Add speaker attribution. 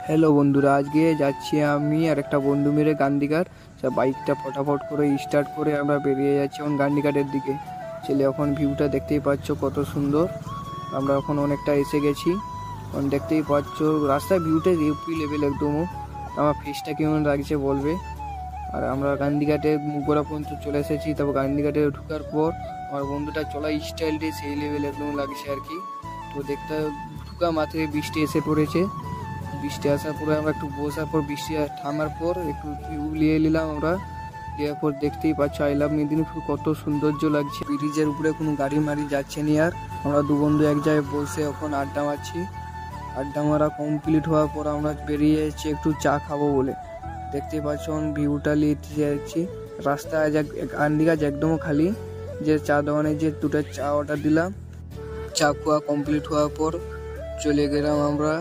Speaker 1: Hello বন্ধুরা, আজকে যাচ্ছি আমি আর একটা বন্ধু মিলে গান্ধীঘাট। বাইকটা ফটাফট করে স্টার্ট করে আমরা বেরিয়ে যাচ্ছি এখন গান্ধীঘাটের দিকে। চলে এখন ভিউটা দেখতেই পাচ্ছ কত সুন্দর। আমরা এখন অনেকটা এসে গেছি, এখন দেখতেই পাচ্ছ রাস্তার ভিউটা ইউপি লেভেল একদমও। আমার ফেসটা কেমন লাগছে বলবে। আর আমরা গান্ধীঘাটে মুগরা পর্যন্ত চলে এসেছি। তারপর গান্ধীঘাটে ঢোকার পর আমার বন্ধুটা চলা স্টাইলটি সেই লেভেল একদম লাগছে আর কি। তো দেখতে ঢুকা মাত্রই বৃষ্টি এসে পড়েছে। বৃষ্টি আসার পরে আমরা একটু বসার পর বৃষ্টি থামার পর একটু নিয়ে নিলাম আমরা। দেওয়ার পর দেখতেই পাচ্ছ আই লাভ মেদিনীপুর কত সৌন্দর্য লাগছে। ব্রিজের উপরে কোনো গাড়ি মারি যাচ্ছে না। আর আমরা দু বন্ধু এক জায়গায় বসে এখন আড্ডা মারছি। আড্ডা মারা কমপ্লিট হওয়ার পর আমরা বেরিয়ে যাচ্ছি একটু চা খাবো বলে। দেখতেই পাচ্ছ ভিউটা নিতে যাচ্ছি। রাস্তা গান্ধীঘাট একদমও খালি। যে চা দোকানে যে দুটো চা অর্ডার দিলাম, চা খাওয়া কমপ্লিট হওয়ার পর চলে গেলাম আমরা